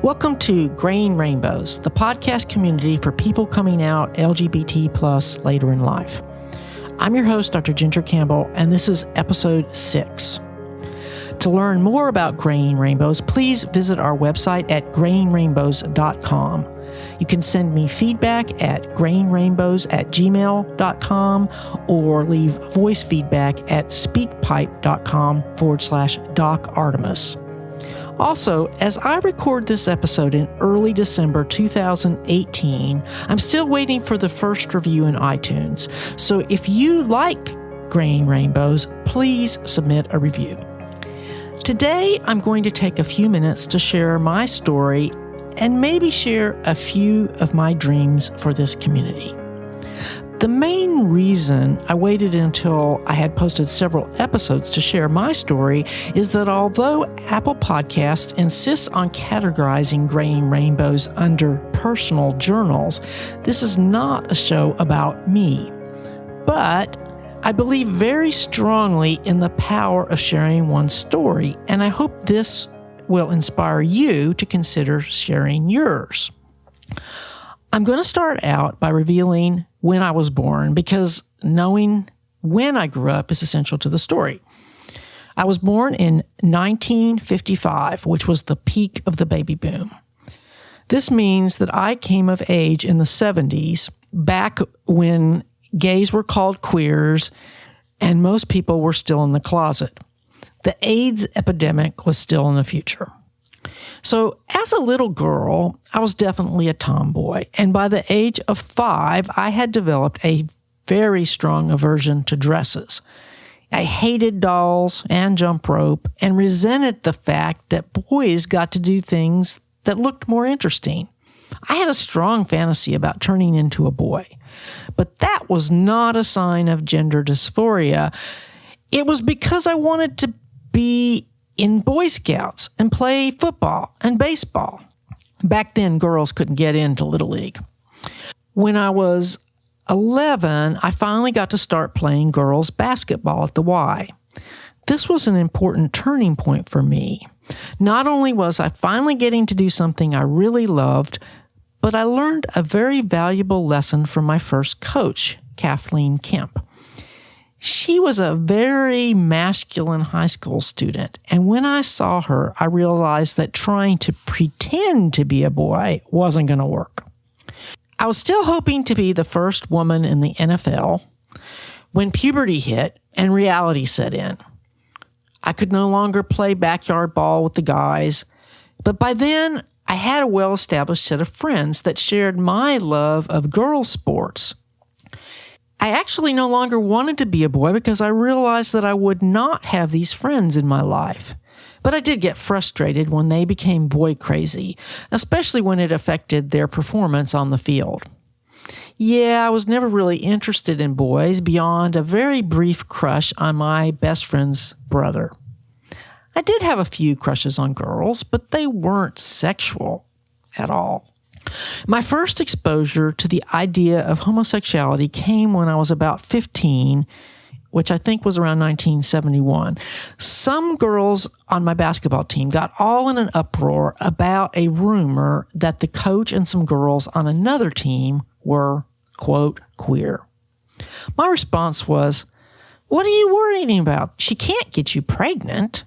Welcome to Graying Rainbows, the podcast community for people coming out LGBT plus later in life. I'm your host, Dr. Ginger Campbell, and this is episode 6. To learn more about Graying Rainbows, please visit our website at grayingrainbows.com. You can send me feedback at grayingrainbows@gmail.com or leave voice feedback at speakpipe.com/Doc Artemis. Also, as I record this episode in early December 2018, I'm still waiting for the first review in iTunes. So if you like Graying Rainbows, please submit a review. Today, I'm going to take a few minutes to share my story and maybe share a few of my dreams for this community. The main reason I waited until I had posted several episodes to share my story is that although Apple Podcasts insists on categorizing Graying Rainbows under personal journals, this is not a show about me. But I believe very strongly in the power of sharing one's story, and I hope this will inspire you to consider sharing yours. I'm going to start out by revealing when I was born, because knowing when I grew up is essential to the story. I was born in 1955, which was the peak of the baby boom. This means that I came of age in the 70s, back when gays were called queers and most people were still in the closet. The AIDS epidemic was still in the future. So as a little girl, I was definitely a tomboy. And by the age of 5, I had developed a very strong aversion to dresses. I hated dolls and jump rope and resented the fact that boys got to do things that looked more interesting. I had a strong fantasy about turning into a boy. But that was not a sign of gender dysphoria. It was because I wanted to be in Boy Scouts and play football and baseball. Back then, girls couldn't get into Little League. When I was 11, I finally got to start playing girls basketball at the Y. This was an important turning point for me. Not only was I finally getting to do something I really loved, but I learned a very valuable lesson from my first coach, Kathleen Kemp. She was a very masculine high school student, and when I saw her, I realized that trying to pretend to be a boy wasn't going to work. I was still hoping to be the first woman in the NFL when puberty hit and reality set in. I could no longer play backyard ball with the guys, but by then, I had a well-established set of friends that shared my love of girls' sports. I actually no longer wanted to be a boy because I realized that I would not have these friends in my life. But I did get frustrated when they became boy crazy, especially when it affected their performance on the field. Yeah, I was never really interested in boys beyond a very brief crush on my best friend's brother. I did have a few crushes on girls, but they weren't sexual at all. My first exposure to the idea of homosexuality came when I was about 15, which I think was around 1971. Some girls on my basketball team got all in an uproar about a rumor that the coach and some girls on another team were, quote, queer. My response was, "What are you worrying about? She can't get you pregnant."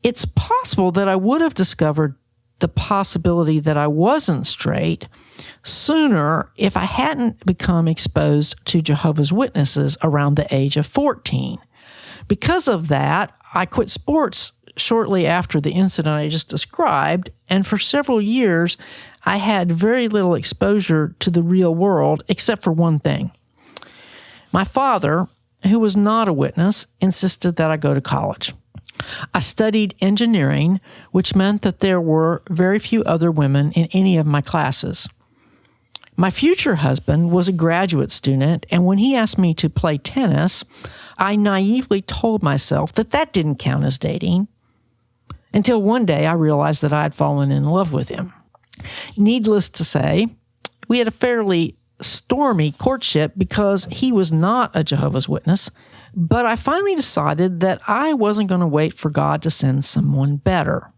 It's possible that I would have discovered the possibility that I wasn't straight sooner if I hadn't become exposed to Jehovah's Witnesses around the age of 14. Because of that, I quit sports shortly after the incident I just described, and for several years, I had very little exposure to the real world except for one thing. My father, who was not a witness, insisted that I go to college. I studied engineering, which meant that there were very few other women in any of my classes. My future husband was a graduate student, and when he asked me to play tennis, I naively told myself that that didn't count as dating, until one day I realized that I had fallen in love with him. Needless to say, we had a fairly stormy courtship because he was not a Jehovah's Witness, but I finally decided that I wasn't going to wait for God to send someone better.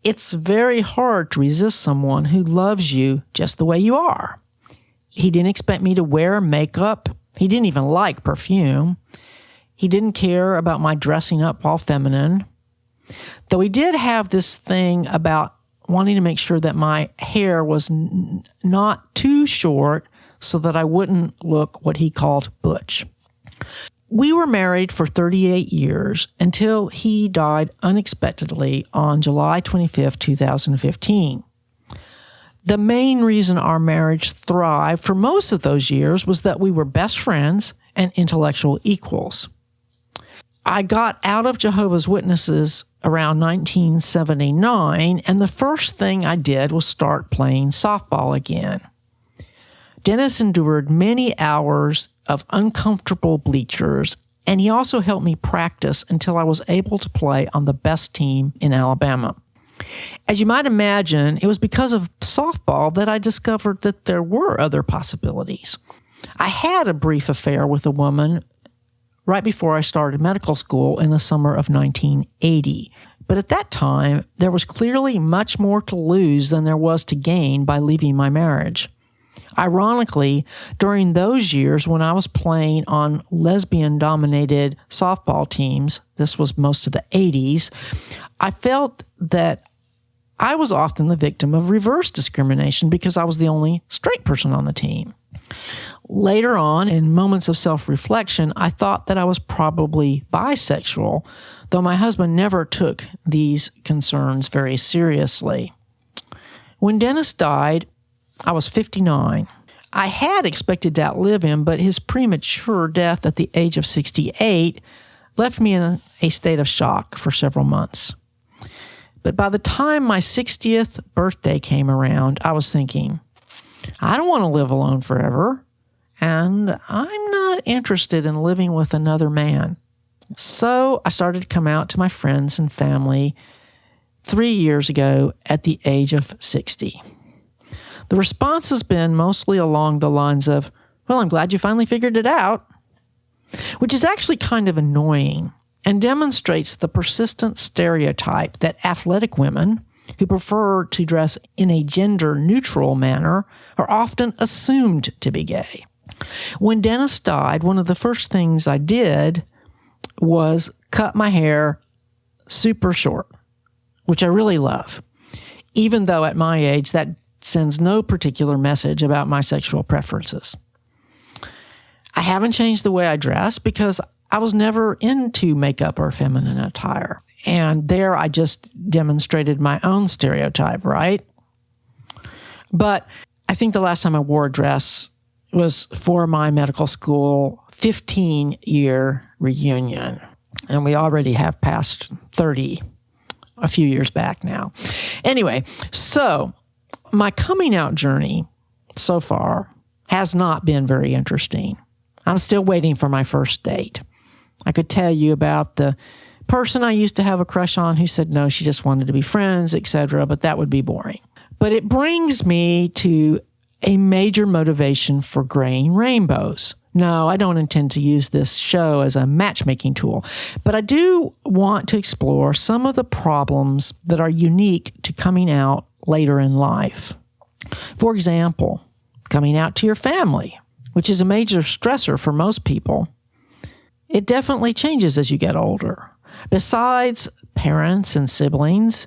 it's very hard to resist someone who loves you just the way you are. He didn't expect me to wear makeup. He didn't even like perfume. He didn't care about my dressing up all feminine. Though he did have this thing about wanting to make sure that my hair was not too short so that I wouldn't look what he called butch. We were married for 38 years until he died unexpectedly on July 25th, 2015. The main reason our marriage thrived for most of those years was that we were best friends and intellectual equals. I got out of Jehovah's Witnesses around 1979, and the first thing I did was start playing softball again. Dennis endured many hours of uncomfortable bleachers, and he also helped me practice until I was able to play on the best team in Alabama. As you might imagine, it was because of softball that I discovered that there were other possibilities. I had a brief affair with a woman right before I started medical school in the summer of 1980. But at that time, there was clearly much more to lose than there was to gain by leaving my marriage. Ironically, during those years when I was playing on lesbian-dominated softball teams, this was most of the 80s, I felt that I was often the victim of reverse discrimination because I was the only straight person on the team. Later on, in moments of self-reflection, I thought that I was probably bisexual, though my husband never took these concerns very seriously. When Dennis died, I was 59. I had expected to outlive him, but his premature death at the age of 68 left me in a state of shock for several months. But by the time my 60th birthday came around, I was thinking, I don't want to live alone forever, and I'm not interested in living with another man. So I started to come out to my friends and family 3 years ago at the age of 60. The response has been mostly along the lines of, well, I'm glad you finally figured it out, which is actually kind of annoying and demonstrates the persistent stereotype that athletic women who prefer to dress in a gender-neutral manner are often assumed to be gay. When Dennis died, one of the first things I did was cut my hair super short, which I really love, even though at my age that sends no particular message about my sexual preferences. I haven't changed the way I dress because I was never into makeup or feminine attire. And there I just demonstrated my own stereotype, right? But I think the last time I wore a dress was for my medical school 15-year reunion. And we already have passed 30 a few years back now. Anyway, so my coming out journey so far has not been very interesting. I'm still waiting for my first date. I could tell you about the person I used to have a crush on who said no, she just wanted to be friends, etc., but that would be boring. But it brings me to a major motivation for graying rainbows. No, I don't intend to use this show as a matchmaking tool, but I do want to explore some of the problems that are unique to coming out later in life. For example, coming out to your family, which is a major stressor for most people. It definitely changes as you get older. Besides parents and siblings,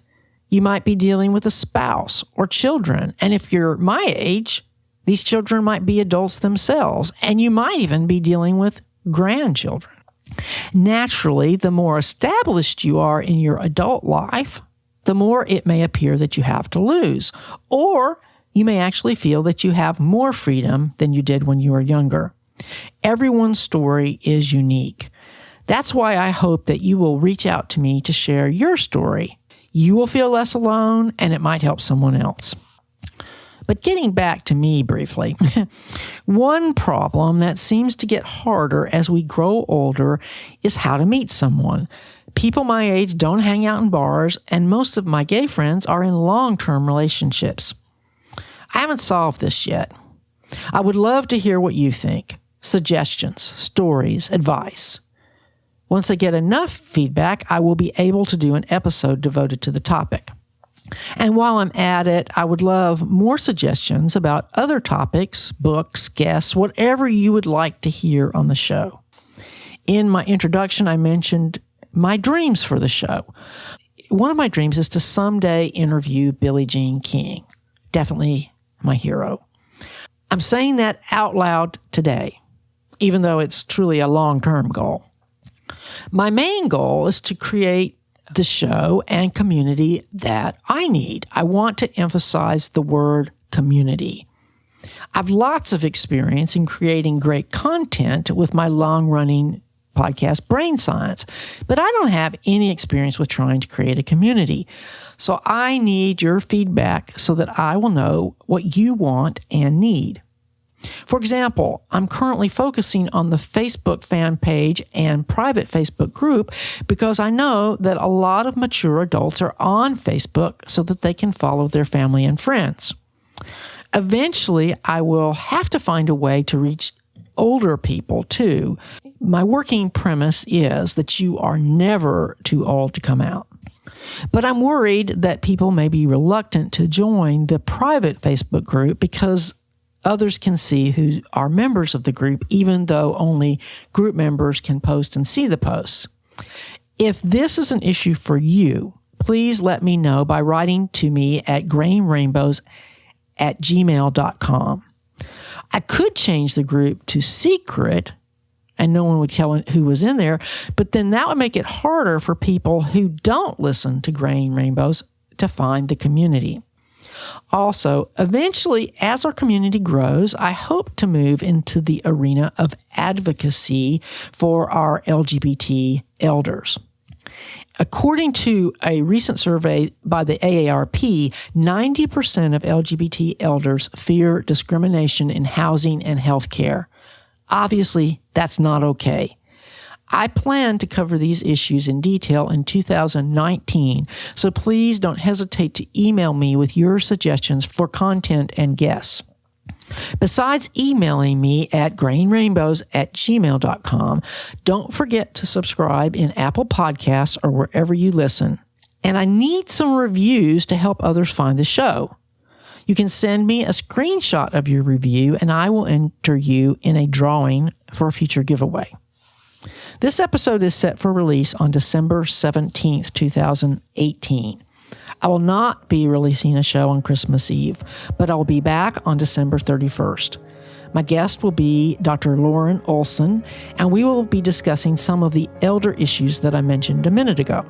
you might be dealing with a spouse or children. And if you're my age, these children might be adults themselves, and you might even be dealing with grandchildren. Naturally, the more established you are in your adult life, the more it may appear that you have to lose, or you may actually feel that you have more freedom than you did when you were younger. Everyone's story is unique. That's why I hope that you will reach out to me to share your story. You will feel less alone, and it might help someone else. But getting back to me briefly, one problem that seems to get harder as we grow older is how to meet someone. People my age don't hang out in bars, and most of my gay friends are in long-term relationships. I haven't solved this yet. I would love to hear what you think. Suggestions, stories, advice. Once I get enough feedback, I will be able to do an episode devoted to the topic. And while I'm at it, I would love more suggestions about other topics, books, guests, whatever you would like to hear on the show. In my introduction, I mentioned my dreams for the show. One of my dreams is to someday interview Billie Jean King. Definitely my hero. I'm saying that out loud today, even though it's truly a long-term goal. My main goal is to create the show and community that I need. I want to emphasize the word community. I've lots of experience in creating great content with my long-running podcast, Brain Science, but I don't have any experience with trying to create a community. So I need your feedback so that I will know what you want and need. For example, I'm currently focusing on the Facebook fan page and private Facebook group because I know that a lot of mature adults are on Facebook so that they can follow their family and friends. Eventually, I will have to find a way to reach older people too. My working premise is that you are never too old to come out. But I'm worried that people may be reluctant to join the private Facebook group because others can see who are members of the group, even though only group members can post and see the posts. If this is an issue for you, please let me know by writing to me at grainrainbows@gmail.com. I could change the group to secret and no one would tell who was in there, but then that would make it harder for people who don't listen to Grain Rainbows to find the community. Also, eventually, as our community grows, I hope to move into the arena of advocacy for our LGBT elders. According to a recent survey by the AARP, 90% of LGBT elders fear discrimination in housing and health care. Obviously, that's not okay. I plan to cover these issues in detail in 2019, so please don't hesitate to email me with your suggestions for content and guests. Besides emailing me at grainrainbows@gmail.com, don't forget to subscribe in Apple Podcasts or wherever you listen. And I need some reviews to help others find the show. You can send me a screenshot of your review and I will enter you in a drawing for a future giveaway. This episode is set for release on December 17th, 2018. I will not be releasing a show on Christmas Eve, but I'll be back on December 31st. My guest will be Dr. Lauren Olson, and we will be discussing some of the elder issues that I mentioned a minute ago.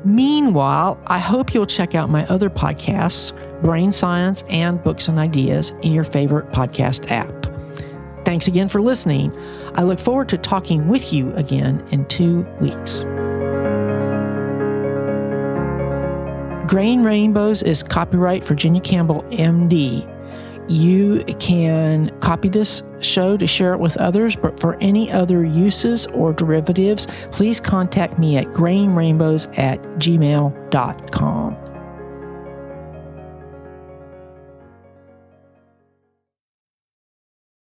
Meanwhile, I hope you'll check out my other podcasts, Brain Science and Books and Ideas, in your favorite podcast app. Thanks again for listening. I look forward to talking with you again in 2 weeks. Grain Rainbows is copyright Ginger Campbell, MD. You can copy this show to share it with others, but for any other uses or derivatives, please contact me at grainrainbows@gmail.com.